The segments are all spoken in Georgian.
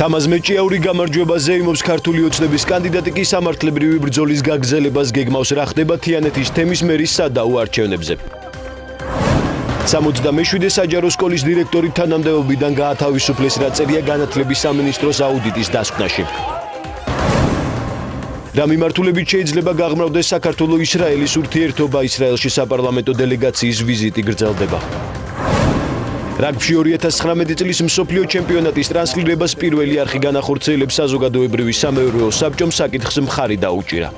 თამაზ მეჭიაური გამარჯვებაზე იმობს ქართული ოცნების კანდიდატი კი სამართლებრივი ბრძოლის გაგრძელებას გეგმავს რა ხდება თიანეთის თემის მერის სადაო არჩევნებზე. 67 საჯარო სკოლის დირექტორი თანამდებობიდან გაათავისუფლეს რა წერია განათლების სამინისტროს აუდიტის დასკვნაში. რა მიმართულებით შეიძლება გაღრმავდეს საქართველო-ისრაელის ურთიერთობა ისრაელში საპარლამენტო დელეგაციის ვიზიტი გრძელდება. რაგბში 2019 წლის მსოფლიო ჩემპიონატის ტრანსლირებას პირველი არხი განახორციელებს საზოგადოებრივი სამეურვეო საბჭომ საკითხს მხარი დაუჭირა.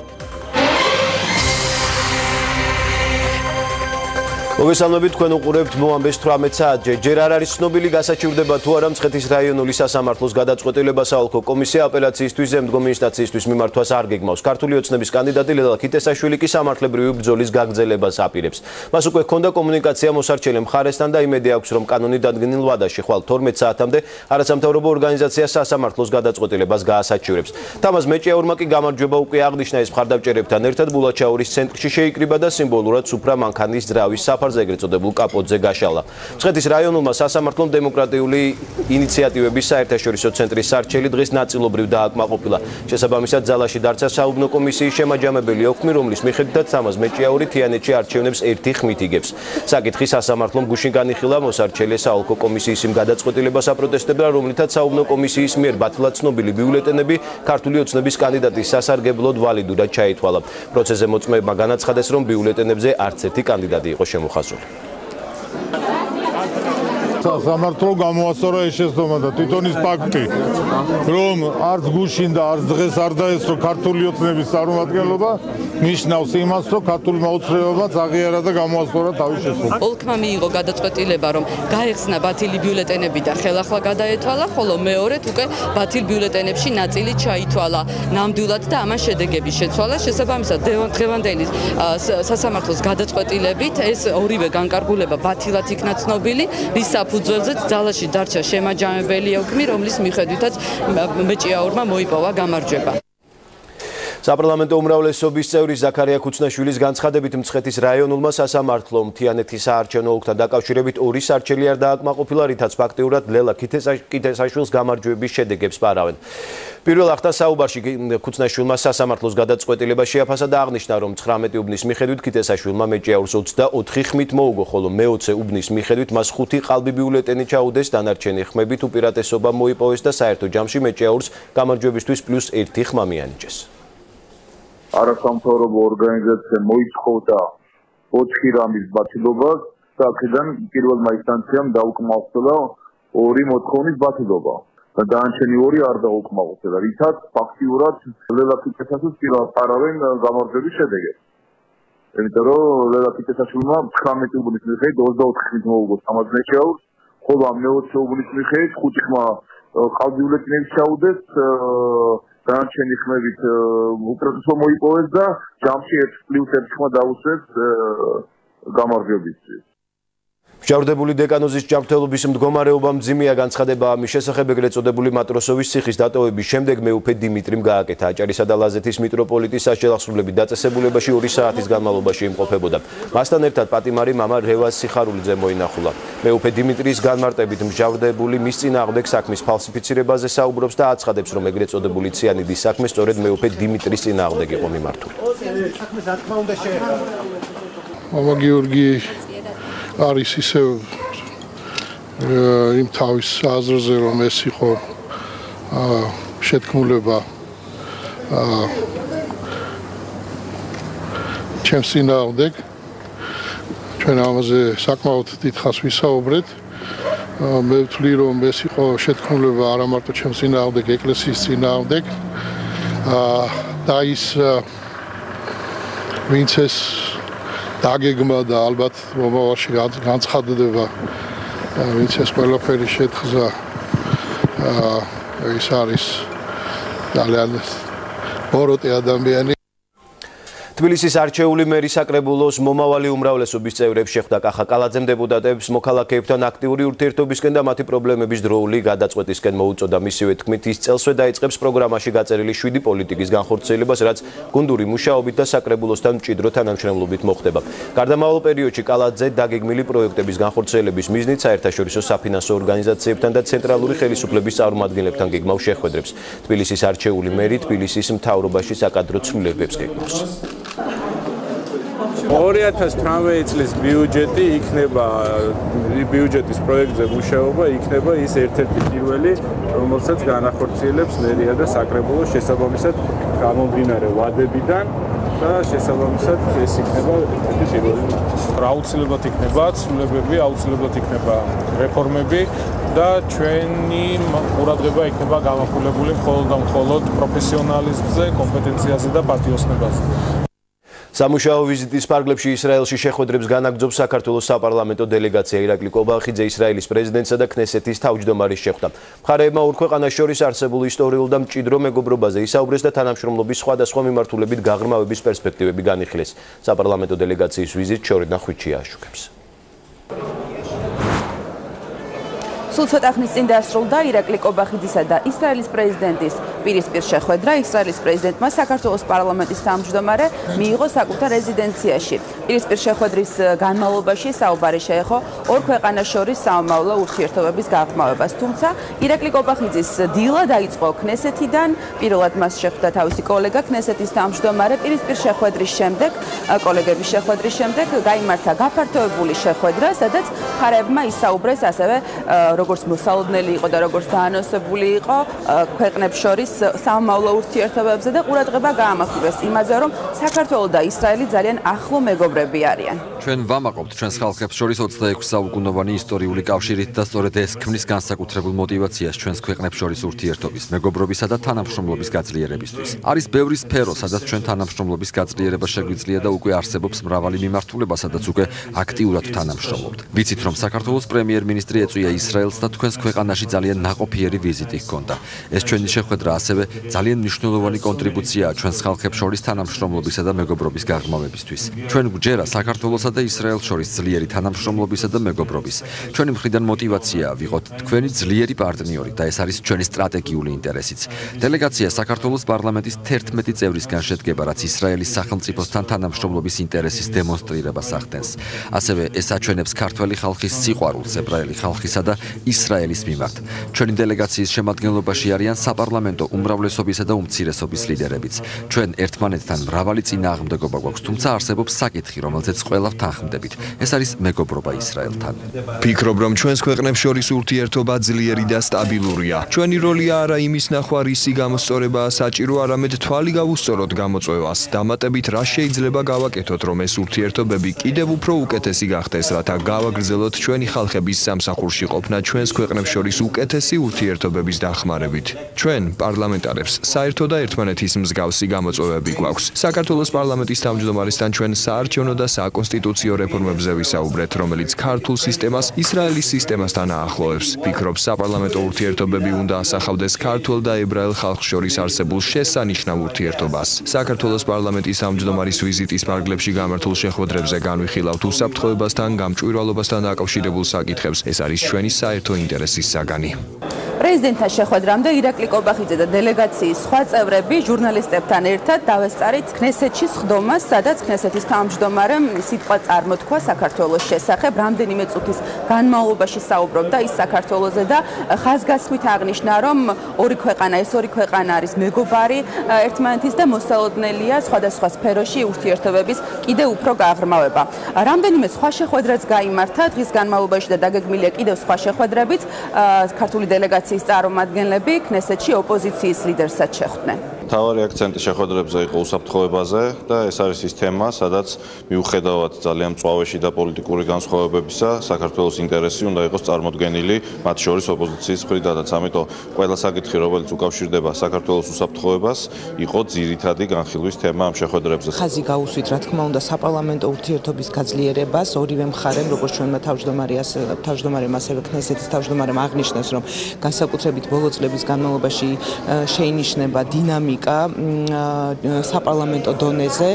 მოგესალმებით, თქვენ უყურებთ მოამბეს 18 საათზე. ჯერ არ არის ცნობილი გასაჩივრდება თუ არა მცხეთის რაიონული სასამართლოს გადაწყვეტილება საოლქო კომისია აპელაციისთვის ზემდგომი ინსტანციისთვის მიმართვას არ გეგმავს. ქართული ოცნების კანდიდატი ლელა ქიტესაშვილი კი სამართლებრივი ბრძოლის გაგრძელებას აპირებს. მას უკვე ჰქონდა კომუნიკაცია მოსარჩენილ მხარესთან და იმედი აქვს, რომ კანონი დადგენილ ვადაში ხვალ 12 საათამდე არასამთავრობო ორგანიზაცია სასამართლოს გადაწყვეტილებას გაასაჩივრებს. თამაზ მეჭიაურმა კი გამარჯვება უკვე აღნიშნა ეს მხარდამჭერებთან ერთად ბულაჩაურის ცენტრში შეიკრიბა და სიმბოლურად სუფრა მანქანის ძრავის საფარზე ეგრეთ წოდებულ კაპოტზე გაშალა. მცხეთის რაიონულმა სასამართლომ დემოკრატიული ინიციატივების საერთაშორისო ცენტრის სარჩელი დღეს ნაწილობრივ დააკმაყოფილა. შესაბამისად ძალაში დარჩა საუბნო კომისიის შემაჯამებელი ოქმი, რომლის მიხედვითაც თამაზ მეჭიაური თიანეთში არჩევნებს ერთი ხმით იგებს. საკითხი სასამართლომ გუშინ განიხილა მოსარჩელე საოლქო კომისიის იმ გადაწყვეტილებას აპროტესტებდა, რომლითაც საუბნო კომისიის მიერ ბათილად ცნობილი ბიულეტენები ქართული ოცნების კანდიდატის სასარგებლოდ ვალიდურად ჩაითვალა. პროცესზე მოწმეებმა განაცხადეს, რომ ბიულეტენებზე არც ერთი კანდიდატი იყო შემოხაზული. სამართლო გამოასწორა ეს შეცდომა და თვითონ ის ფაქტი, რომ არც გუშინ და არც დღეს არ დაესწრო ქართული ოცნების წარმომადგენლობა, ნიშნავს იმას, რომ ქართულმა ოცნებამ აღიარა და გამოასწორა თავის შესაძლებლობა. ოლქმა მიიღო გადაწყვეტილება, რომ გაეხსნა ბათილი ბიულეტენები და ხელახლა გადაეთვალა, ხოლო მეორედ უკვე ბათილ ბიულეტენებში ნაწილი ჩაითვალა ნამდვილად და ამან შედეგები შეცვალა. შესაბამისად, დღევანდელი სასამართლოს გადაწყვეტილებით ეს ორივე განკარგულება ბათილად იქნა ცნობილი, რის საფუძველზეც ძალაში დარჩა შემაჯამებელი ოქმი, რომლის მიხედვითაც მეჭიაურმა მოიპოვა გამარჯვება. საპარლამენტო უმრავლესობის წევრი ზაქარია ქუცნაშვილის განცხადებით მცხეთის რაიონულმა სასამართლომ თიანეთის საარჩევნო ოლქთან დაკავშირებით ორი სარჩელი არ დააკმაყოფილა, რითაც ფაქტიურად ლელა ქიტესაშვილს გამარჯვების შედეგებს პარავენ. პირველ ახთა საუბარში ქუცნაშვილმა სასამართლოს გადაწყვეტილება შეაფასა და აღნიშნა, რომ 19 უბნის მიხედვით ქიტესაშვილმა მეჭიაურს 24 ხმით მოუგო, ხოლო მე-20 უბნის მიხედვით მას 5 ყალბი ბიულეტენი ჩაუდეს, დანარჩენი ხმებით უპირატესობა მოიპოვეს და საერთო ჯამში მეჭიაურს გამარჯვებისთვის +1 ხმა მიანიჭეს. არასამთავრობო ორგანიზაცია მოითხოვდა 4 რამის ბათილობას და აქედან პირველმა ინსტანციამ დაუკმაყოფილა 2 მოთხოვნის ბათილობა და დანარჩენი 2 არ დაუკმაყოფილა, რითაც ფაქტიურად ლელა ქიტესაშვილს პარავენ გამარჯვების შედეგებს. იმიტომ რომ ლელა ქიტესაშვილმა 19 უბნის მიხედვით 24 ხმით მოუგო თამაზ მეჭიაურს, ხოლო ამ მე-20 უბნის მიხედვით 5 ხმა ყალბი ბიულეტენებს ჩაუდეს, დანარჩენი ხმებით უპირატესობა მოიპოვეს და ჯამში 1+1 ხმა დაუსვეს გამარჯვებისთვის. მჟავრდებული დეკანოზის ჯანმრთელობის მდგომარეობა მძიმეა, განცხადება ამის შესახებ ეგრეთ წოდებული მატროსოვის ციხის დატოვების შემდეგ მეუფე დიმიტრიმ გააკეთა. აჭარისა და ლაზეთის მიტროპოლიტის სასჯელახსრულების დაწესებულებაში 2 საათის განმავლობაში იმყოფებოდა. მასთან ერთად პატიმარი მამა რევაზ სიხარულიძე მოინახულა. მეუფე დიმიტრის განმარტებით მჟავრდებული მის წინააღმდეგ საქმის ფალსიფიცირებაზე საუბრობს და აცხადებს, რომ ეგრეთ წოდებული ციანიდის საქმე სწორედ მეუფე დიმიტრის წინააღმდეგ იყო მიმართული. მამა გიორგი არის ისევ იმ თავის აზრზე, რომ ეს იყო შეთქმულება ჩემს წინააღმდეგ. ჩვენ ამაზე საკმაოდ დიდხანს ვისაუბრეთ. მე ვთვლი, რომ ეს იყო შეთქმულება არა მარტო ჩემს წინააღმდეგ, ეკლესიის წინააღმდეგ. და ის ვინც ეს დაგეგმა და ალბათ მომავალში განცხადდება, ვინც ეს ყველაფერი შეთხზა, ის არის ძალიან ბოროტი ადამიანი. თბილისის არჩეული მერი საკრებულოს მომავალი უმრავლესობის წევრებს შეხვდა კახა კალაძემ დეპუტატებს მოქალაქეებთან აქტიური ურთიერთობისკენ და მათი პრობლემების დროული გადაწყვეტისკენ მოუწოდა. მისივე თქმით, ის წელსვე დაიწყებს პროგრამაში გაწერილი 7 პოლიტიკის განხორციელებას, რაც გუნდური მუშაობით და საკრებულოსთან მჭიდრო თანამშრომლობით მოხდება. გარდამავალ პერიოდში კალაძე დაგეგმილი პროექტების განხორციელების მიზნით საერთაშორისო საფინანსო ორგანიზაციებთან და ცენტრალური ხელისუფლების წარმომადგენლებთან გეგმავს შეხვედრებს. თბილისის არჩეული მერი თბილისის მთავრობაში საკადრო ცვლილებებს გეგმავს. 2018 წლის ბიუჯეტი იქნება ბიუჯეტის პროექტზე მუშაობა იქნება ის ერთ-ერთი პირველი, რომელსაც განახორციელებს მერია და საკრებულო შესაბამისად გამომდინარე ვადებიდან და შესაბამისად ეს იქნება ერთ-ერთი პირველი. აუცილებლად იქნება ცვლილებები, აუცილებლად იქნება რეფორმები და ჩვენი ყურადღება იქნება გამახვილებული მხოლოდ და მხოლოდ პროფესიონალიზმზე, კომპეტენციაზე და პატიოსნებაზე. სამუშაო ვიზიტის პარკლებში ისრაელში შეხვედრებს განაგრძობს საქართველოს საპარლამენტო დელეგაცია. ირაკლი კობახიძე ისრაელის პრეზიდენტსა და ქნესეთის თავმჯდომარის შეხვდა. მხარეებმა ორ ქვეყანას შორის არსებულ ისტორიულ და მჭიდრო მეგობრობაზე ისაუბრეს და თანამშრომლობის სხვადასხვა მიმართულებით გაღრმავების პერსპექტივები განიხილეს. საპარლამენტო დელეგაციის ვიზიტს შორიდან ხვიჩია აშუქებს. სულ ცოტა ხნის წინ დასრულდა ირაკლი კობახიძისა და ისრაელის პრეზიდენტის პირისპირ შეხვედრა. ისრაელის პრეზიდენტმა საქართველოს პარლამენტის თავმჯდომარე მიიღო საკუთარ რეზიდენციაში. პირისპირ შეხვედრის განმავლობაში საუბარი შეეხო ორ ქვეყანას შორის საომავლო ურთიერთობების გაღრმავებას. თუმცა ირაკლი კობახიძის დილა დაიწყო ქნესეთიდან, პირველად მას შეხვდა თავისი კოლეგა ქნესეთის თავმჯდომარე. პირისპირ შეხვედრის შემდეგ, კოლეგების შეხვედრის შემდეგ გაიმართა გაფართოებული შეხვედრა, სადაც მხარეებმა ისაუბრეს ასევე როგორც მოსალოდნელი იყო და როგორც დაანონსებული იყო ქვეყნებს შორის საომავლო ურთიერთობებზე და ყურადღება გაამახვილეს იმაზე, რომ საქართველო და ისრაელი ძალიან ახლო მეგობრები არიან. ჩვენ ვამაყობთ ჩვენს ხალხებს შორის 26 საუკუნოვანი ისტორიული კავშირით და სწორედ ეს ქმნის განსაკუთრებულ мотивაციას ჩვენს ქვეყნებს შორის ურთიერთობის, მეგობრობისა და თანამშრომლობის გაძლიერებისთვის. არის ბევრი სფერო, სადაც ჩვენ თანამშრომლობის გაძლიერება შეგვიძლია და უკვე არსებობს მრავალი მიმართულება, სადაც უკვე აქტიურად თანამშრომლობთ. ვიცით, რომ საქართველოს პრემიერ-მინისტრი ეწვია ისრაელს და თქვენს ქვეყანაში ძალიან ნაყოფიერი ვიზიტი ჰქონდა. ეს ჩვენი შეხვედრა ასევე ძალიან მნიშვნელოვანი კონტრიბუციაა ჩვენს ხალხებს შორის თანამშრომლობისა და მეგობრობის გაღრმავებისთვის. ჩვენ გვჯერა საქართველოსა და ისრაელს შორის ძლიერი თანამშრომლობისა და მეგობრობის. ჩვენი მხრიდან мотивაციაა ვიყოთ თქვენი ძლიერი პარტნიორი და ეს არის ჩვენი სტრატეგიული ინტერესიც. დელეგაცია საქართველოს პარლამენტის 11 წევრისგან შედგება, რაც ისრაელის სახელმწიფოსთან თანამშრომლობის ინტერესის დემონსტრირებას ახდენს. ასევე ეს აჩვენებს ქართველი ხალხის სიყვარულს ებრაელი ხალხისა და ისრაელის მიმართ. ჩვენი დელეგაციის შემადგენლობაში არიან საპარლამენტო უმრავლესობისა და უმცირესობის ლიდერებიც. ჩვენ ერთმანეთთან მრავალი წინააღმდეგობა გვაქვს, თუმცა არსებობს საკითხი, რომელზეც ყველა ვთანხმდებით. ეს არის მეგობრობა ისრაელთან. ფიქრობ, რომ ჩვენს ქვეყნებს შორის ურთიერთობა ძლიერი და სტაბილურია. ჩვენი როლია არა იმის ნახვა, რისი გამოსწორებაა საჭირო, არამედ თვალი გავუსწოროთ გამოწვევას. დამატებით, რა შეიძლება გავაკეთოთ, რომ ეს ურთიერთობები კიდევ უფრო უკეთესი გახდეს, რათა გავაგრძელოთ ჩვენი ხალხების სამსახურში ყოფნა ჩვენს ქვეყნებს შორის უკეთესი ურთიერთობების დახმარებით. ჩვენ პარლამენტარებს საერთო და ერთმანეთის მსგავსი გამოწვევები გვაქვს. საქართველოს პარლამენტის თავმჯდომარესთან ჩვენ საარჩევნო და საკონსტიტუციო რეფორმებზე ვისაუბრეთ, რომელიც ქართულ სისტემას ისრაელის სისტემასთან აახლოებს. ვფიქრობ, საპარლამენტო ურთიერთობები უნდა ასახავდეს ქართულ და ებრაელ ხალხს შორის არსებულ შესანიშნავ ურთიერთობას. საქართველოს პარლამენტის თავმჯდომარის ვიზიტის პარკლებში გამართულ შეხვედრებზე განვიხილავთ უსაფრთხოებასთან, გამჭვირვალობასთან დაკავშირებულ საკითხებს. ეს არის ჩვენი საერთო ინტერესის საგანი. პრეზიდენტთან შეხვედრამდე ირაკლი კობახიძე და დელეგაციის სხვა წევრები ჟურნალისტებთან ერთად დავესწარით ქნესეთში სხდომას, სადაც ქნესეთის თავმჯდომარემ სიტყვა წარმოთქვა საქართველოს შესახებ. რამდენიმე წუთის განმავლობაში საუბრობდა ის საქართველოზე და ხაზგასმით აღნიშნა, რომ ორი ქვეყანა არის მეგობარი ერთმანეთის და მოსალოდნელია სხვადასხვა სფეროში ურთიერთობების კიდევ უფრო გაღრმავება. რამდენიმე სხვა შეხვედრაც გაიმართა დღის განმავლობაში და დაგეგმილია კიდევ სხვა შეხვედრებიც. ქართული დელეგაციის წარმომადგენლები ქნესეთში ოპოზიციის ლიდერსაც შეხვდნენ. მთავარი აქცენტი შეხვედრებზე იყო უსაფრთხოებაზე და ეს არის ის თემა, სადაც მიუხედავად ძალიან მწვავეში და პოლიტიკური განსხვავებებისა, საქართველოს ინტერესი უნდა იყოს წარმოდგენილი მათ შორის ოპოზიციის მხრიდანაც. ამიტომ ყველა საკითხი, რომელიც უკავშირდება საქართველოს უსაფრთხოებას, იყო ძირითადი განხილვის თემა ამ შეხვედრებზე. ხაზი გაუსვით, რა თქმა უნდა, საპარლამენტო ურთიერთობის გაძლიერებას. ორივე მხარემ, როგორც ჩვენმა თავმჯდომარემ, ასევე ქნესეთის თავმჯდომარემ აღნიშნეს, რომ განსაკუთრებით ბოლო წლების განმავლობაში შეინიშნება დინამიკა დინამიკა საპარლამენტო დონეზე,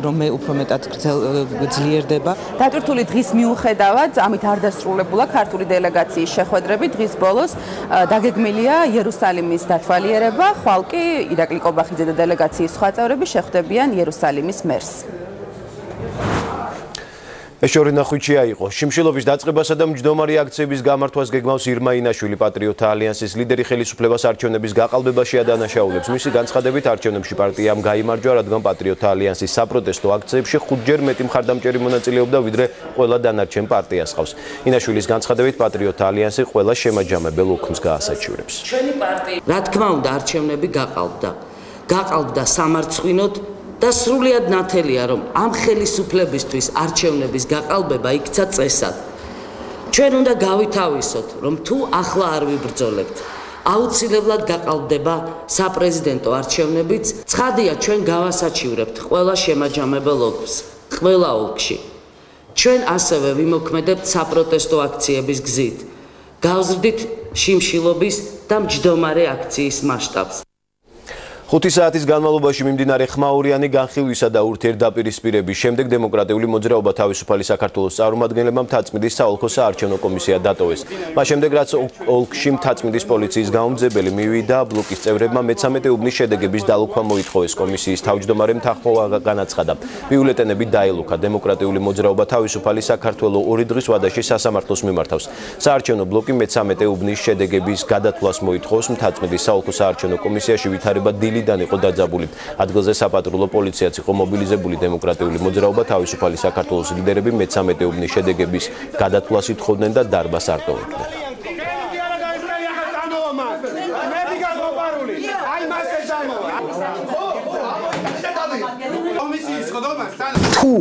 რომ მე უფრო მეტად ძლიერდება. დატვირთული დღის მიუხედავად, ამით არ დასრულებულა ქართული დელეგაციის შეხვედრები. დღის ბოლოს დაგეგმილია იერუსალიმის დათვალიერება, ხვალ კი ირაკლი კობახიძე და დელეგაციის სხვა წევრები შეხვდებიან იერუსალიმის მერს. ეშორი ნახვიჩია იყო. შიმშილობის დაწყებასა და მჯდომარი აქციების გამართვას გეგმავს ირმა ინაშვილი, პატრიოტთა ალიანსის ლიდერი. ხელისუფლებას არჩევნების გაყალბებაში ადანაშაულებს. მისი განცხადებით, არჩევნებში პარტიამ გაიმარჯვა, რადგან პატრიოტთა ალიანსის საპროტესტო აქციებში 5-ჯერ მეტი მხარდამჭერი მონაწილეობდა, ვიდრე ყველა დანარჩენ პარტიას ყავს. ინაშვილის განცხადებით, პატრიოტთა ალიანსი ყველა შემაჯამებელ ოქმს გაასაჩივრებს. ჩვენი პარტია, რა თქმა უნდა, არჩევნები გაყალბდა სამარცხვინოდ. და სრულიად ნათელია, რომ ამ ხელისუფლებისთვის არჩევნების გაყალბება იქცა წესად. ჩვენ უნდა გავითავისოთ, რომ თუ ახლა არ ვიბრძოლებთ, აუცილებლად გაყალბდება საპრეზიდენტო არჩევნებიც. ცხადია, ჩვენ გავასაჩივრებთ ყველა შემაჯამებელ ოლქს, ყველა ოლქში. ჩვენ ასევე ვიმოქმედებთ საპროტესტო აქციების გზით. გავზრდით შიმშილობის და მჯდომარე აქციის მასშტაბს. 5 საათის განმავლობაში მიმდინარე ხმაურიანი განხილვისა და ურთიერთდაპირისპირების შემდეგ დემოკრატიული მოძრაობა თავისუფალი საქართველოს წარმომადგენლებმა მთაწმინდის საოლქო საარჩევნო კომისია დატოვეს. მას შემდეგ რაც ოლქში მთაწმინდის პოლიციის გაუმძებელი მივიდა, ბლოკის წევრებმა მე-13 უბნის შედეგების დალოქვა მოითხოვეს. კომისიის თავმჯდომარემ თანხმობა განაცხადა. ბიულეტენები დაელოქა. დემოკრატიული მოძრაობა თავისუფალი საქართველოს 2 დღის ვადაში სასამართლოს მიმართავს. საარჩევნო ბლოკი მე-13 უბნის შედეგების გადათვლას მოითხოვს. მთაწმინდის საოლქო საარჩევნო კომისიაში ვითარება დილიდან იყო დაძაბული. ადგილზე საპატრულო პოლიციაც იყო მობილიზებული. დემოკრატიული მოძრაობა თავისუფალი საქართველოს ლიდერები მე-13 უბნის შედეგების გადათვლას ითხოვდნენ და დარბას არ ტოვებდნენ. თუ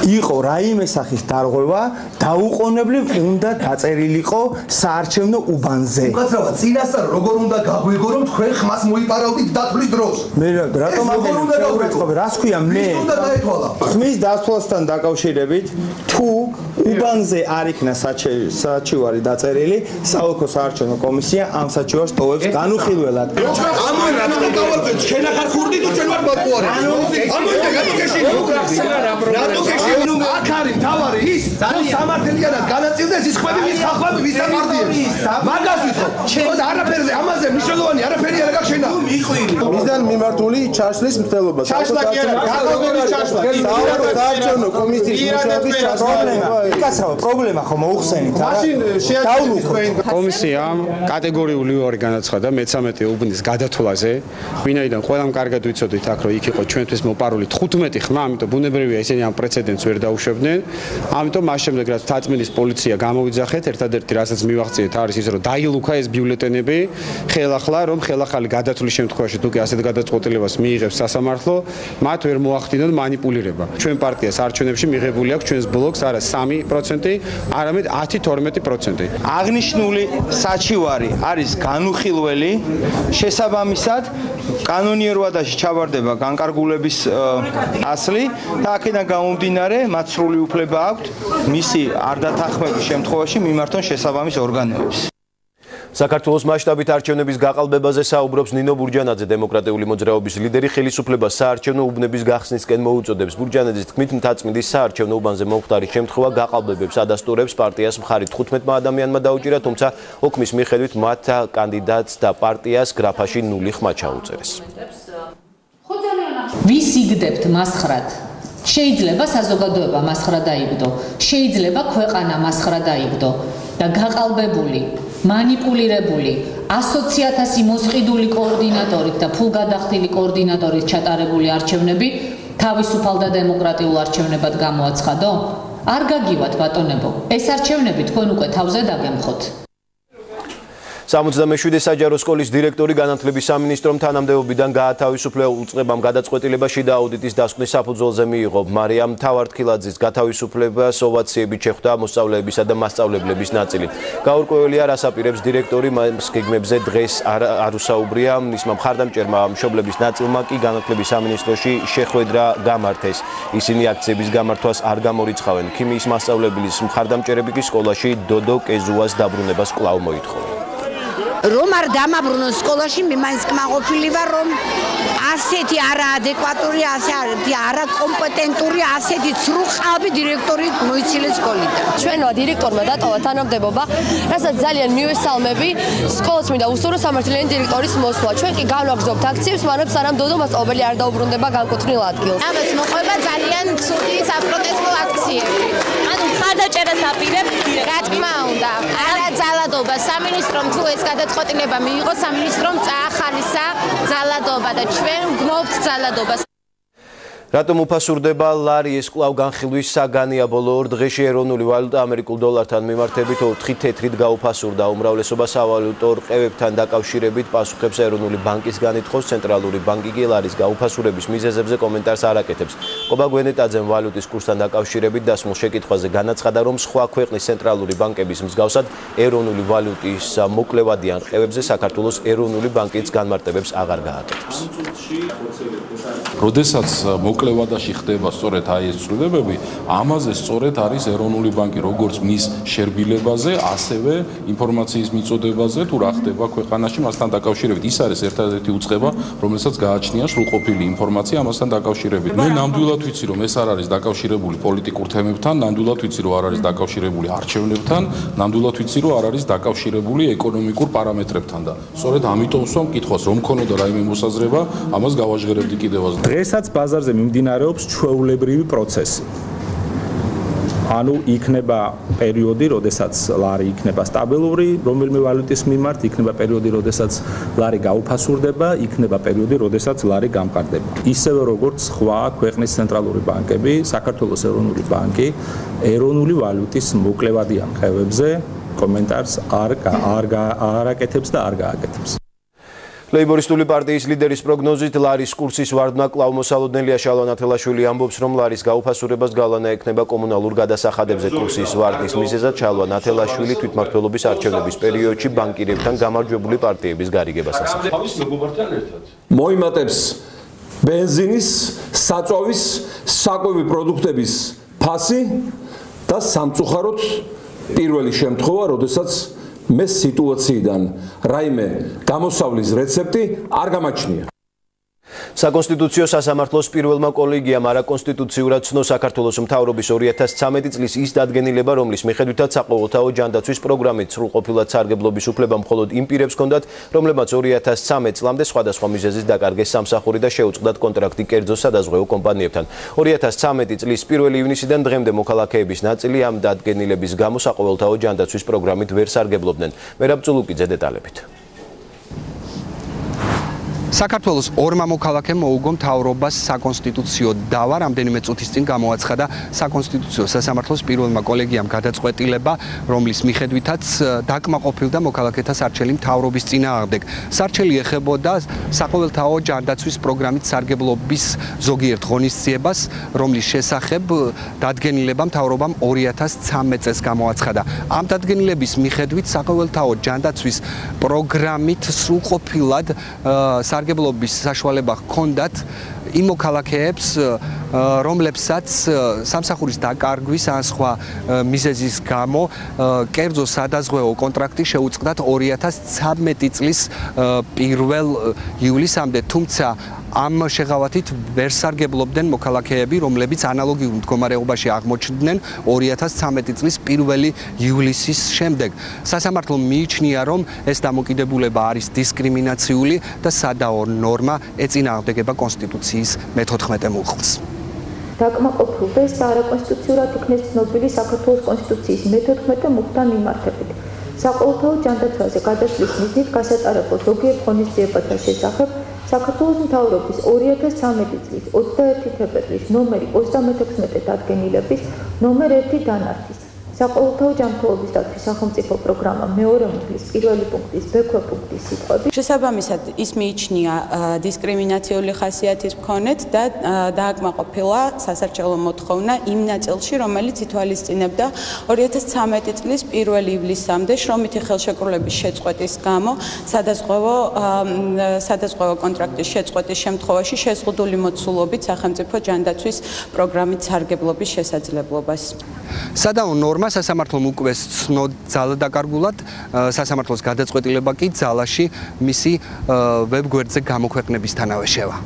იყო რაიმე სახის დარღვევა, დაუყოვნებლივ უნდა დაწერილიყო საარჩევნო უბანზე. უკაცრავად წინასწარ როგორ უნდა გაგვიგო, რომ თქვენ ხმას მოიპარავდით დათვლის დროს. მე რატომ აღარ რას ქვია მე? უნდა დაეთვალა. ხმის დათვლასთან დაკავშირებით, თუ უბანზე არ იქნა საჩივარი დაწერილი, საოლქო საარჩევნო კომისია ამ საჩივარს ტოვებს განუხილველად. ამან რატომ გავარკვევთ? შენ ახარ ხურდი თუ ჩვენ ვარ ბატუარი? ამან და გატოკეში რატო გეშინო აქ არის თავარი ის სამართლიანად განაწილდეს ის ხმები ვის ხალხები ვის აპარტიებს მაგას ვიტყო შენ არაფერზე ამაზე მნიშვნელოვანი არაფერი არ გაქვს შენა მიყვირი მისდან მიმართული ჩაშლის მცდელობა საარჩევნო კომისიის მუშაობის ჩასწავლება უკაცრავ პრობლემა ხო მოუხსენით რა კომისიამ კატეგორიული უარი განაცხადა მე-13 უბნის გადათვლაზე ვინაიდან ყველამ კარგად ვიცოდით აქ რომ იქ იყო ჩვენთვის მოპარული 15 ხმა ამიტომ ბუნებრივია ისინი ამ პრეცედენტს ვერ დაუშვებდნენ. ამიტომ მას შემდეგ რაც მთაწმინდის პოლიცია გამოვიძახეთ, ერთადერთი რასაც მივახციეთ არის ის რომ დაილუქა ეს ბიულეტენები, ხელახლა რომ ხელახალი გადათვლის შემთხვევაში თუ კი ასეთ გადაწყვეტილებას მიიღებს სასამართლო, მათ ვერ მოახდინონ манипуლირება. ჩვენ პარტიას არჩევნებში მიღებული აქვს ჩვენს ბლოკს არა 3%, არამედ 10-12%. აღნიშნული საჩივარი არის განუხილველი, შესაბამისად კანონიერ ვადაში ჩავარდება განკარგულების ასლი და აქედან გამომდინარე მათ სრული უფლება აქვთ მისი არ დათანხმების შემთხვევაში მიმართონ შესაბამის ორგანოებს. საქართველოს მასშტაბით არჩევნების გაყალბებაზე საუბრობს ნინო ბურჯანაძე, დემოკრატიული მოძრაობის ლიდერი. ხელისუფლებას საარჩევნო უბნების გახსნისკენ მოუწოდებს. ბურჯანაძის თქმით, მთაწმინდის საარჩევნო უბანზე მომხდარი შემთხვევა გაყალბებებს ადასტურებს. პარტიას მხარი 15 ადამიანმა დაუჭირა, თუმცა ოქმის მიხედვით მათ კანდიდატს და პარტიას გრაფაში 0 ხმა ჩაუწერეს. ვის იგდებთ მასხრად? შეიძლება საზოგადოება მასხრად დაიგდო, შეიძლება ქვეყანა მასხრად დაიგდო და გაყალბებული, манипуლირებული 120.000 მოსყიდული კოორდინატორით და ფულგადახდილი კოორდინატორით ჩატარებული არჩევნები თავისუფალ და დემოკრატიულ არჩევნებად გამოაცხადო? არ გაგივათ ბატონებო, ეს არჩევნები თქვენ უკვე თავზე დაგემხოთ. 77 საჯარო სკოლის დირექტორი განათლების სამინისტრომ თანამდებობიდან გაათავისუფლა უწყებამ გადაწყვეტილება შიდა აუდიტის დასკვნის საფუძველზე მიიღო. მარიამ თავართხილაძის გათავისუფლებას ოვაციებით შეხვდა მოსწავლეებისა და მასწავლებლების ნაწილი. გაურკვეველია, რას აპირებს დირექტორი, მას გეგმებზე დღეს არ უსაუბრია. მისმა მხარდამჭერმა მშობლების ნაწილმა კი განათლების სამინისტროში შეხვედრა გამართეს. ისინი აქციების გამართვას არ გამორიცხავენ. ქიმიის მასწავლებლის მხარდამჭერები კი სკოლაში დოდო კეზუას დაბრუნებას კვლავ მოითხოვენ. რომ არ დამაბრუნოს სკოლაში, მე მაინც კმაყოფილი ვარ, რომ ასეთი არაადეკვატური, ასეთი არაკომპეტენტური, ასეთი ცრუყალბი დირექტორი მოიცილეს სკოლიდან. ჩვენმა დირექტორმა დატოვა თანამდებობა, რასაც ძალიან მივესალმები სკოლას მინდა უსწორო სამართლიანი დირექტორის მოსვლა. ჩვენ კი განვაგრძობთ აქციებს, მაგრამ სანამ დოდო მასწავლებელი არ დაუბრუნდება განკუთვნილ ადგილს. ამას მოყვება ძალიან ცუდი საპროტესტო აქციები. ანუ მხარდაჭერას აპირებ, რა თქმა უნდა. არა ძალადობა, სამინისტრომ თუ ეს გადაწყვეტილება მიიღო, სამინისტრომ წაახალისა ძალადობა და ჩვენ ვგნობთ ძალადობას. რატომ უფასურდება ლარი ეს კვლავ განხილვის საგანია ბოლო 2 დღეში ეროვნული ვალუტა ამერიკულ დოლართან მიმართებით 4 თეთრით გაუფასურდა უმრავლესობა სავალუტო რყევებთან დაკავშირებით პასუხებს ეროვნული ბანკის განითხოვს ცენტრალური ბანკი კი ლარის გაუფასურების მიზეზებზე კომენტარს არ აკეთებს. ყობა გვენეტაძემ ვალუტის კურსთან დაკავშირებით დასმულ შეკითხვაზე განაცხადა რომ სხვა ქვეყნის ცენტრალური ბანკების მსგავსად ეროვნული ვალუტის მოკლევადიან რყევებზე საქართველოს ეროვნული ბანკიც განმარტებებს აღარ გააკეთებს. როდესაც მოკლევადაში ხდება სწორედ აი ეს ცვლილებები, ამაზე სწორედ არის ეროვნული ბანკი როგორც მის შერბილებაზე, ასევე ინფორმაციის მიწოდებაზე, თუ რა ხდება ქვეყანაში მასთან დაკავშირებით. ის არის ერთადერთი უწყება, რომელსაც გააჩნია სრულყოფილი ინფორმაცია ამასთან დაკავშირებით. მე ნამდვილად ვიცი, რომ ეს არ არის დაკავშირებული პოლიტიკურ თემებთან, ნამდვილად ვიცი, რომ არ არის დაკავშირებული არჩევნებთან, ნამდვილად ვიცი, რომ არ არის დაკავშირებული ეკონომიკურ პარამეტრებთან და სწორედ ამიტომ ვსვამ კითხვას, რომ მქონოდა რაიმე მოსაზრება, ამას გავაჟღერებდი კიდევ. დღესაც ბაზარზე მიმდინარეობს ჩვეულებრივი პროცესი. ანუ იქნება პერიოდი, როდესაც ლარი იქნება სტაბილური, რომელიმე ვალუტის მიმართ, იქნება პერიოდი, როდესაც ლარი გაუფასურდება, იქნება პერიოდი, როდესაც ლარი გამყარდება. ისევე როგორც სხვა ქვეყნის ცენტრალური ბანკები, საქართველოს ეროვნული ბანკი ეროვნული ვალუტის მოკლევადიან რყევებზე კომენტარს არ აკეთებს და არ გააკეთებს. ლეიბორისტული პარტიის ლიდერის პროგნოზით ლარის კურსის ვარდნა კვლავ მოსალოდნელია. შალვა ნათელაშვილი ამბობს, რომ ლარის გაუფასურებას გავლენა ექნება კომუნალურ გადასახადებზე. კურსის ვარდნის მიზეზად შალვა ნათელაშვილი თვითმმართველობის არჩევნების პერიოდში ბანკირებთან გამარჯვებული პარტიების გარიგებას ასახავს. მოიმატებს ბენზინის, საწვავის, საკვები პროდუქტების ფასი და სამწუხაროდ პირველი შემთხვევა, როდესაც მე სიტუაციიდან რაიმე გამოსავლის რეცეპტი არ გამაჩნია. საკონსტიტუციო სასამართლოს პირველმა კოლეგიამ არაკონსტიტუციურად ცნო საქართველოს მთავრობის 2013 წლის ის დადგენილება, რომლის მიხედვითაც საყოველთაო ჯანდაცვის პროგრამით სრულყოფილად სარგებლობის უფლება მხოლოდ იმ პირებს ჰქონდათ, რომლებმაც 2013 წლამდე სხვადასხვა მიზეზით დაკარგეს სამსახური და შეუწყდათ კონტრაქტი კერძო სადაზღვეო კომპანიებთან. 2013 წლის 1 ივნისიდან დღემდე მოქალაქეების ნაწილი ამ დადგენილების გამო საყოველთაო ჯანდაცვის პროგრამით ვერ სარგებლობდნენ. მერაბ წულუკიძე დეტალებით. საქართველოს ორმა მოქალაქემ მოუგო მთავრობას საკონსტიტუციო დავა, რამდენიმე წუთის წინ გამოაცხადა საკონსტიტუციო სასამართლოს პირველმა კოლეგიამ გადაწყვეტილება, რომლის მიხედვითაც დაკმაყოფილდა მოქალაქეთა სარჩელი მთავრობის წინააღმდეგ. სარჩელი ეხებოდა საყოველთაო ჯანდაცვის პროგრამით სარგებლობის ზოგიერთ ღონისძიებას, რომლის შესახებ დადგენილება მთავრობამ 2013 წელს გამოაცხადა. ამ დადგენილების მიხედვით საყოველთაო ჯანდაცვის პროგრამით სრულყოფილად სარგებლობის საშუალება ჰქონდათ იმ მოქალაქეებს, რომლებსაც სამსახურის დაკარგვის ან სხვა მიზეზის გამო კერძო სადაზღვეო კონტრაქტი შეუწყდათ 2013 წლის 1 ივლისამდე, თუმცა ამ შეღავათით ვერ სარგებლობდნენ მოქალაქეები, რომლებიც ანალოგიურ მდგომარეობაში აღმოჩნდნენ 2013 წლის 1 ივლისის შემდეგ. სასამართლომ მიიჩნია, რომ ეს დამოკიდებულება არის დისკრიმინაციული და სადაო ნორმა ეწინააღმდეგება კონსტიტუციის მე-14 მუხლს. დაკმაყოფილდეს და არაკონსტიტუციურად იქნეს ცნობილი საქართველოს კონსტიტუციის მე-14 მუხლთან მიმართებით. საყოველთაო ჯანდაცვაზე გადასვლის მიზნით გასატარებულ ზოგიერთ ღონისძიებათა შესახებ საქართველოს მთავრობის 2013 წლის 21 თებერვლის ნომერი 36 დადგენილების ნომერ 1 დანართის საყოველთაო ჯანმრთელობის დაცვის სახელმწიფო პროგრამა მეორე მუხლის 1 პუნქტის ბ პუნქტის სიტყვები შესაბამისად ის მიიჩნია დისკრიმინაციული ხასიათის მქონეთ და დააკმაყოფილა სასარჩელო მოთხოვნა იმ ნაწილში, რომელიც ითვალისწინებდა 2013 წლის 1 ივლისამდე შრომითი ხელშეკრულების შეწყვეტის გამო სადაზღვეო კონტრაქტის შეწყვეტის შემთხვევაში შეზღუდული მოცულობით სახელმწიფო ჯანდაცვის პროგრამით სარგებლობის შესაძლებლობას. სადაო ნორმა ხდება სასამართლომ უკვე ცნო ძალა დაკარგულად, სასამართლოს გადაწყვეტილება კი ძალაში მისი ვებგვერდზე გამოქვეყნებისთანავე შევა.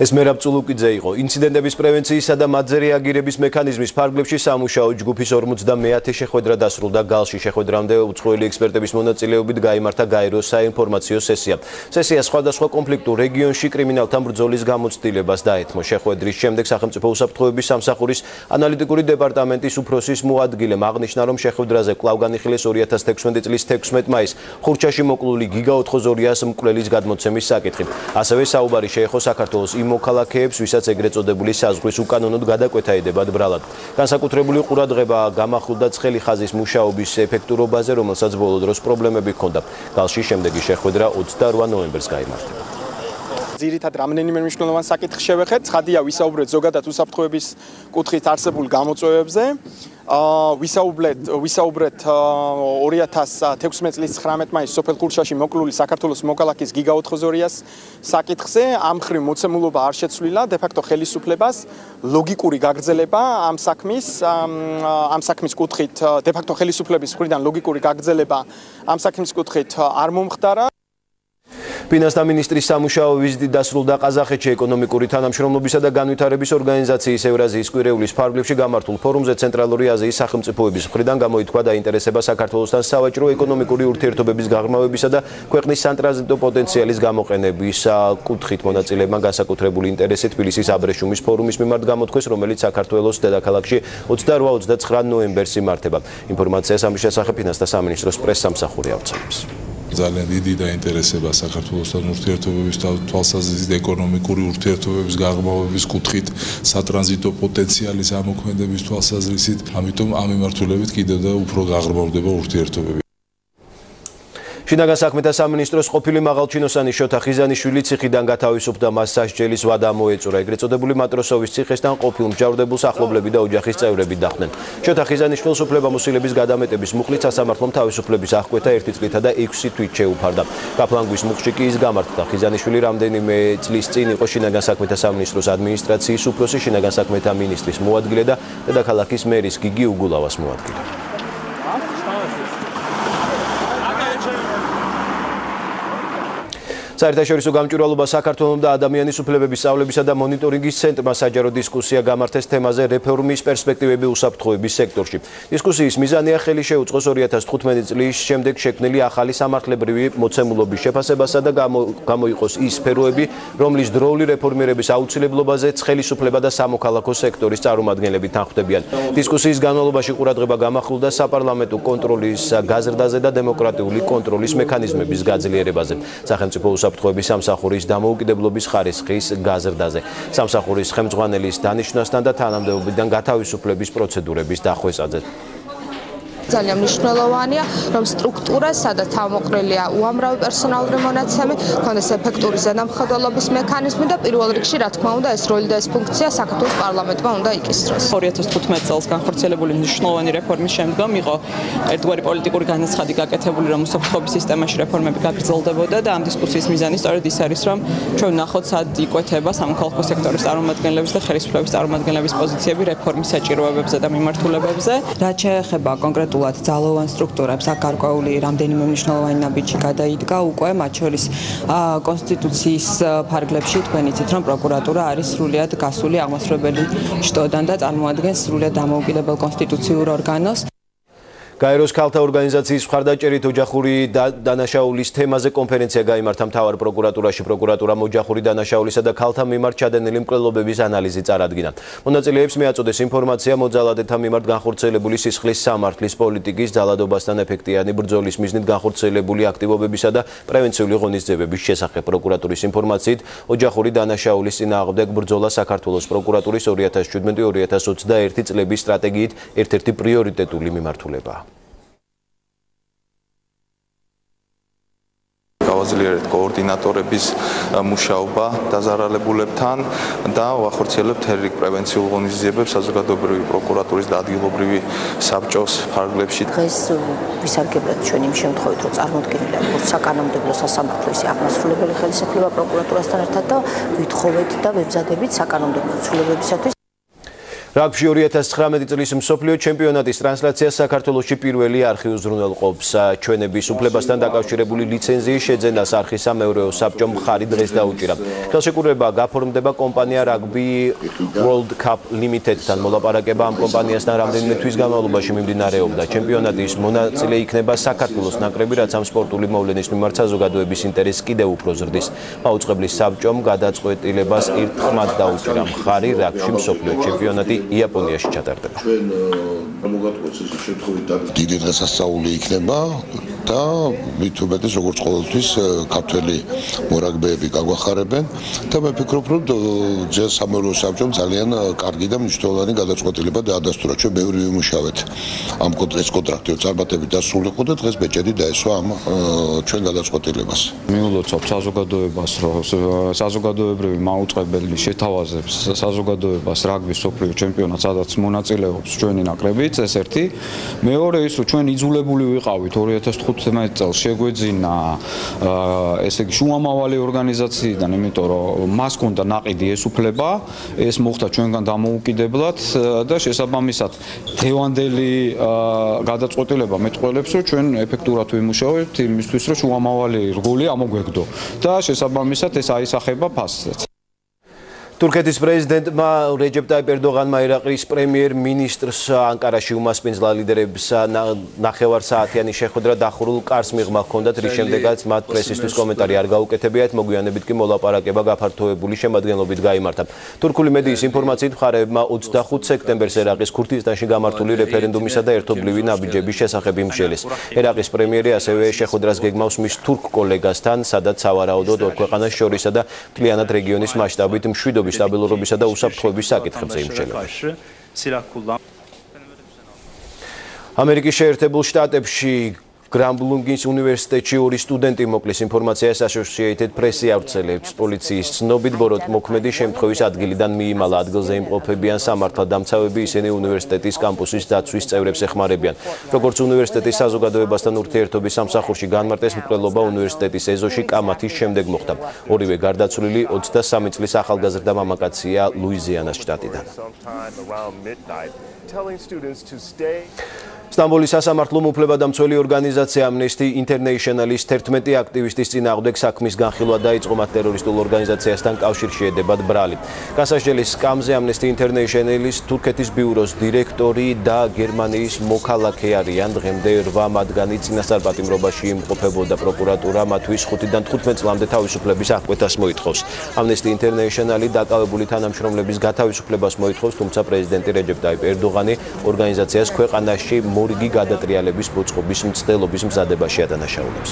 ეს მერაბ წულუკიძე იყო. ინციდენტების პრევენციისა და მათზე რეაგირების მექანიზმის ფარგლებში სამუშაო ჯგუფის 50-მე შეხვედრა დასრულდა გალში. შეხვედრამდე უცხოელი ექსპერტების მონაწილეობით გაიმართა გაეროს საინფორმაციო სესია. სესია სხვადასხვა კონფლიქტურ რეგიონში კრიმინალთან ბრძოლის გამოცდილებას დაეთმო. შეხვედრის შემდეგ სახელმწიფო უსაფრთხოების სამსახურის ანალიტიკური დეპარტამენტის უფროსის მოადგილემ აღნიშნა, რომ შეხვედრაზე კვლავ განიხილეს 2016 წლის 16 მაისს ხურჩაში მოკლული გიგა 402-ას მკვლელის გადმოცემის საკითხი. ასევე საუბარი შეეხო საქართველოს მოქალაქეებს, ვისაც ეგრეთ წოდებული საზღვრის უკანონოდ გადაკვეთა ედებათ ბრალად. განსაკუთრებული ყურადღება გამახვილდა ცხელი ხაზის მუშაობის ეფექტურობაზე, რომელსაც ბოლო დროს პრობლემები ჰქონდა. გალში შემდეგი შეხვედრა 28 ნოემბერს გაიმართება. ძირითადად რამდენიმე მნიშვნელოვან საკითხს შევეხეთ. ცხადია, ვისაუბრეთ ზოგადად უსაფრთხოების კუთხით არსებულ გამოწვევებზე. ვისაუბრეთ 2016 წლის 19 მაისს სოფელ ხურჩაში მოკლული საქართველოს მოქალაქის გიგა 402-ას საკითხზე. ამ მხრივ მოცემულობა არ შეცვლილა de facto ხელისუფლებას ლოგიკური გაგრძელება ამ საქმის კუთხით de facto ხელისუფლების მხრიდან ლოგიკური გაგრძელება ამ საქმის კუთხით არ მომხდარა. ფინანსთა მინისტრის სამუშაო ვიზიტი დასრულდა ყაზახეთში ეკონომიკური თანამშრომლობისა და განვითარების ორგანიზაციის ევრაზიის კვირეულის ფარგლებში გამართულ ფორუმზე ცენტრალური აზიის სახელმწიფოების მხრიდან გამოითქვა დაინტერესება საქართველოსთან სავაჭრო ეკონომიკური ურთიერთობების გაღრმავებისა და ქვეყნის სატრანზიტო პოტენციალის გამოყენების კუთხით. მონაწილეებმა განსაკუთრებული ინტერესი თბილისის აბრეშუმის ფორუმის მიმართ გამოთქვეს, რომელიც საქართველოს დედაქალაქში 28-29 ნოემბერს იმართება. ინფორმაციას ამის შესახებ ფინანსთა სამინისტროს პრესსამსახური აუცილებს. ძალიან დიდი დაინტერესება საქართველოსთან ურთიერთობების თვალსაზრისით ეკონომიკური ურთიერთობების გაღრმავების კუთხით, სატრანზიტო პოტენციალის ამოქმედების თვალსაზრისით, ამიტომ ამ მიმართულებით კიდევ და უფრო გაღრმავდება ურთიერთობები. შინაგან საქმეთა სამინისტროს ყოფილი მაღალჩინოსანი შოთა ხიზანიშვილი ციხიდან გათავისუფლდა, მას სასჯელის ვადა მოეწურა. ეგრეთ წოდებული მატროსოვის ციხესთან ყოფილ მჯავრდებულს ახლობლები და ოჯახის წევრები დახდნენ. შოთა ხიზანიშვილს უფლებამოსილების გადამეტების მუხლით სასამართლომ თავისუფლების აღკვეთა 1 წლითა და 6 თვით შეუფარდა. გაფლანგვის მუხლში კი ის გამართდა. ხიზანიშვილი რამდენიმე წლის წინ იყო შინაგან საქმეთა სამინისტროს ადმინისტრაციის უფროსი, შინაგან საქმეთა მინისტრის მოადგილე და დედაქალაქის მერის გიგი უგულავას მოადგილე. საერთაშორისო გამჭვირვალობა საქართველოს და ადამიანის უფლებების სწავლებისა და მონიტორინგის ცენტრმა საჯარო დისკუსია გამართეს თემაზე რეფორმის პერსპექტივები უსაფრთხოების სექტორში. დისკუსიის მიზანია ხელი შეუწყოს 2015 წლის შემდეგ შექმნილი ახალი სამართლებრივი მოცემულობის შეფასებასა და გამოიყოს ის სფეროები, რომლის დროული რეფორმირების აუცილებლობაზე ხელისუფლება და სამოქალაქო სექტორის წარმომადგენლები თანხმდებიან. დისკუსიის განმავლობაში ყურადღება გამახვილდა საპარლამენტო კონტროლის გაზრდაზე და დემოკრატიული კონტროლის მექანიზმების გაძლიერებაზე. სახელმწიფო უსაფრთხოების სამსახურის დამოუკიდებლობის ხარისხის გაზრდაზე, სამსახურის ხელმძღვანელის დანიშვნასთან და თანამდებობიდან გათავისუფლების პროცედურების დახვეწაზე. ძალიან მნიშვნელოვანია, რომ სტრუქტურა, სადაც თავმოყრილია უამრავი პერსონალური მონაცემი, ქონდეს ეფექტური ზედამხედველობის მექანიზმი და პირველ რიგში, რა თქმა უნდა, ეს როლი და ეს ფუნქცია საქართველოს პარლამენტმა უნდა იკისროს. 2015 წელს განხორციელებული მნიშვნელოვანი რეფორმის შემდგომ იყო ერთგვარი პოლიტიკური განაცხადი გაკეთებული, რომ უსაფრთხოების სისტემაში რეფორმები გაგრძელდებოდა და ამ დისკუსიის მიზანი სწორედ ის არის, რომ ჩვენ ვნახოთ, სად იკვეთება სამოქალაქო სექტორის წარმომადგენლების და ხელისუფლების წარმომადგენლების პოზიციები რეფორმის საჭიროებებზე და მიმართულებებზე. რაც შეეხება კონკრეტულ ძალოვან სტრუქტურებს, აქ გარკვეული რამდენიმე მნიშვნელოვანი ნაბიჯი გადაიდგა უკვე, მათ შორის კონსტიტუციის ფარგლებში თქვენ იცით, რომ პროკურატურა არის სრულიად გასული აღმასრულებელი შტოდან და წარმოადგენს სრულიად დამოუკიდებელ კონსტიტუციურ ორგანოს. გაეროს ქალთა ორგანიზაციის მხარდაჭერით ოჯახური დანაშაულის თემაზე კონფერენცია გაიმართა მთავარ პროკურატურაში. პროკურატურამ ოჯახური დანაშაულისა და ქალთა მიმართ ჩადენილი მკვლელობების ანალიზი წარადგინა. მონაწილეებს მიაწოდეს ინფორმაცია მოძალადეთა მიმართ განხორციელებული სისხლის სამართლის პოლიტიკის, ძალადობასთან ეფექტიანი ბრძოლის მიზნით განხორციელებული აქტივობებისა და პრევენციული ღონისძიებების შესახებ. პროკურატურის ინფორმაციით, ოჯახური დანაშაულის წინააღმდეგ ბრძოლა საქართველოს პროკურატურის 2017-2021 წლების სტრატეგიით ერთ-ერთი პრიორიტეტული მიმართულებაა. გავაძლიერებთ კოორდინატორების მუშაობა დაზარალებულებთან და ვახორციელებთ რიგ პრევენციულ ღონისძიებებს საზოგადოებრივი პროკურატურის და ადგილობრივი საბჭოს ფარგლებში. დღეს ვისარგებლეთ ჩვენ იმ შემთხვევით, რომ წარმოდგენილია საკანონმდებლო სასამართლოს აღმასრულებელი ხელისუფლება პროკურატურასთან ერთად და ვითხოვეთ და ვებზადებით საკანონმდებლო ცვლილებებისათვის. რაგბში 2019 წლის მსოფლიო ჩემპიონატის ტრანსლაცია საქართველოში პირველი არხი უზრუნველყოფს. ჩვენების უფლებასთან დაკავშირებული ლიცენზიის შეძენას არხის სამეურვეო საბჭომ მხარი დღეს დაუჭირა. ხელშეკრულება გაფორმდება კომპანია Rugby World Cup Limited-თან. მოლაპარაკება ამ კომპანიასთან რამდენიმე თვის განმავლობაში მიმდინარეობდა. ჩემპიონატის მონაწილე იქნება საქართველოს ნაკრები, რაც ამ სპორტული მოვლენის მიმართ საზოგადოების ინტერესს კიდევ უფრო ზრდის. მაუწყებლის საბჭომ გადაწყვეტილებას ერთხმად დაუჭირა. მხარი რაგბში მსოფლიო ჩემპიონატი იაპონიაში ჩატარდება. ჩვენ მოგატყუეს ეს შემთხვევით დიდი დღესასწაული იქნება და მით უმეტეს როგორც ყოველთვის ქართველი მორაგბეები გაგვახარებენ და მე ვფიქრობ რომ ჯერ სამეურვეო საბჭომ ძალიან კარგი და მნიშვნელოვანი გადაწყვეტილება დაადასტურა. ჩვენ ბევრი ვიმუშავეთ ამ კონტრაქტის წარმატებით დასრულიყო და დღეს ბეჭედი დაესვა ამ ჩვენ გადაწყვეტილებას. მიულოცავ საზოგადოებას რომ საზოგადოებრივი მაუწყებელი შეთავაზებს საზოგადოებას რაგბის მსოფლიო ჩემპიონატს, სადაც მონაწილეობს ჩვენი ნაკრებიც, ეს ერთი. მეორე ის რომ ჩვენ იძულებული ვიყავით 2015 წელს შეგვეძინა ესე იგი შუამავალი ორგანიზაციიდან, იმიტომ რომ მას ჰქონდა ناقიდი ეს უფლება, ეს მოხდა ჩვენგან დამოუკიდებლად და შესაბამისად თევანდელი გადაწყვეტილება მეტყველებს, რომ ჩვენ ეფექტურად ვიმუშავებთ იმისთვის, რომ შუამავალი რგოლი ამოგვეგდო და შესაბამისად ეს აისახება ფასზეც. თურქეთის პრეზიდენტმა რეჯეპ ტაიპ ერდოღანმა ერაყის პრემიერ-მინისტრს ანკარაში უმასპინძლა ლიდერებს ნახევარსაათიანი შეხვედრა დახურულ კარს მიღმა ჰქონდათ, რის შემდეგაც მათ პრესისთვის კომენტარი არ გაუკეთებიათ, მოგვიანებით კი მოლაპარაკება გაფართოებული შემადგენლობით გაიმართა. თურქული მედიის ინფორმაციით მხარეებმა 25 სექტემბერს ერაყის ქურთისტანში გამართული რეფერენდუმისა და ერთობლივი ნაბიჯების შესახებ იმსჯელეს. ერაყის პრემიერი ასევე შეხვედრას გეგმავს მის თურქ კოლეგასთან, სადაც სავარაუდოდ ორ ქვეყანას შორისა და მთლიანად რეგიონის მასშტაბით მშვიდობის სტაბილურობისა და უსაფრთხოების საკითხებზე იმსჯელება. ამერიკის შეერთებულ შტატებში გრამბლუნგის უნივერსიტეტში ორი სტუდენტი მოკლის, ინფორმაციას Associated Press-ი ავრცელებს. პოლიციის ცნობით ბოროტ მოქმედი შემთხვევის ადგილიდან მიიმალა. ადგილზე იმყოფებიან სამართალდამცავები, ისინი უნივერსიტეტის კამპუსის დაცვის წევრებს ეხმარებიან. როგორც უნივერსიტეტის საზოგადოებასთან ურთიერთობის სამსახურში განმარტეს, მკვლელობა უნივერსიტეტის ეზოში კამათის შემდეგ მოხდა. ორივე გარდაცვლილი 23 წლის ახალგაზრდა მამაკაცია ლუიზიანას შტატიდან. სტამბოლის სასამართლომ უფლებადამცველი ორგანიზაცია Amnesty International-ის 11 აქტივისტის წინააღმდეგ საქმის განხილვა დაიწყო, მათ ტერორისტულ ორგანიზაციასთან კავშირში ედებათ ბრალი. გასაჯდელი სკამზე Amnesty International-ის თურქეთის ბიუროს დირექტორი და გერმანიის მოქალაქე არიან. დღემდე 8 მათგანი წინასწარ-პატიმრობაში იმყოფებოდა. პროკურატურა მათთვის 5-დან 15 წლამდე თავისუფლების აღკვეთას მოითხოვს. Amnesty International-ი დაკავებული თანამშრომლების გათავისუფლებას მოითხოვს, თუმცა პრეზიდენტი რეჯეპ ტაიპ ერდოღანი ორგანიზაციას ქვეყანაში მორიგი გადატრიალების მოწყობის მცდელობის მზადებაში ადანაშაულებს.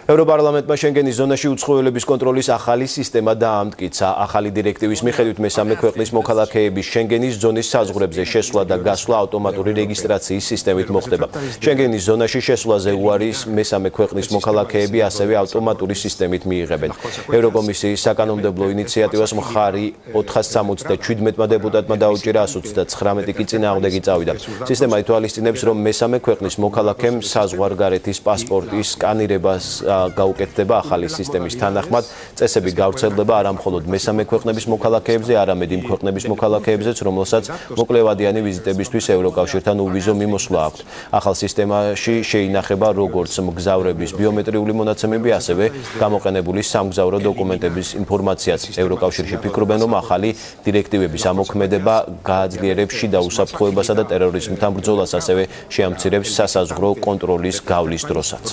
ევროპარლამენტმა შენგენის ზონაში უცხოელების კონტროლის ახალი სისტემა დაამტკიცა. ახალი დირექტივის მიხედვით მესამე ქვეყნის მოქალაქეების შენგენის ზონის საზღვრებზე შესვლა და გასვლა ავტომატური რეგისტრაციის სისტემით მოხდება. შენგენის ზონაში შესვლაზე უარის მესამე ქვეყნის მოქალაქეები ასევე ავტომატური სისტემით მიიღებენ. ევროკომისიის საკანონმდებლო ინიციატივას მხარი 477 დეპუტატმა დაუჭირა, 129 კი წინააღმდეგი წავიდა. სისტემა ითვალისწინებს, რომ მესამე ქვეყნის მოქალაქემ საზღვარგარეთის პასპორტის სკანირებას გაუკეთდება. ახალი სისტემის თანახმად წესები გავრცელდება არა მხოლოდ მესამე ქვეყნების მოქალაქეებზე, არამედ იმ ქვეყნების მოქალაქეებზეც, რომელსაც მოკლევადიანი ვიზიტებისთვის ევროკავშირთან უვიზო მიმოსვლა აქვთ. ახალ სისტემაში შეინახება როგორც მგზავრების ბიომეტრიული მონაცემები, ასევე გამოყენებული სამგზავრო დოკუმენტების ინფორმაციაც. ევროკავშირში ფიქრობენ, რომ ახალი დირექტივების ამოქმედება გააძლიერებს შიდა უსაფრთხოებასა და ტერორიზმთან ბრძოლას, ასევე შეამცირებს სასაზღვრო კონტროლის გავლის დროსაც.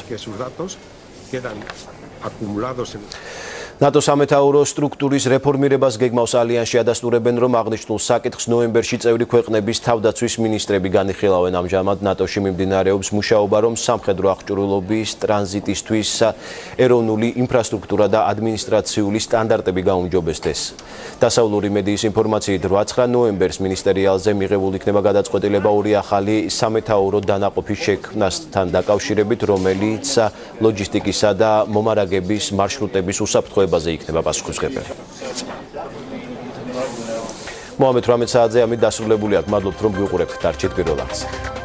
ნატო სამეთაურო სტრუქტურის რეფორმირებას გეგმავს ალიანსში, ადასტურებენ, რომ აღნიშნულ საკითხს ნოემბერში წევრი ქვეყნების თავდაცვის მინისტრები განიხილავენ. ამჟამად ნატოში მიმდინარეობს მუშაობა, რომ სამხედრო აღჭურვილობის ტრანზიტისთვის ეროვნული ინფრასტრუქტურა და ადმინისტრაციული სტანდარტები გაუმჯობესდეს. დასავლური მედიის ინფორმაციით 8 ნოემბერს მინისტერიალზე მიღებულ იქნება გადაწყვეტილება ორი ახალი სამეთაურო დანაყოფის შექმნასთან დაკავშირებით, რომელიც ლოჯისტიკისა და მომარაგების მარშრუტების უსაფრთხოებაზე იქნება პასუხისმგებელი. მოამბე 18 საათზე ამით დასრულებული აქვს. მადლობთ, რომ გვიყურებთ. დარჩით პირველ აქცია.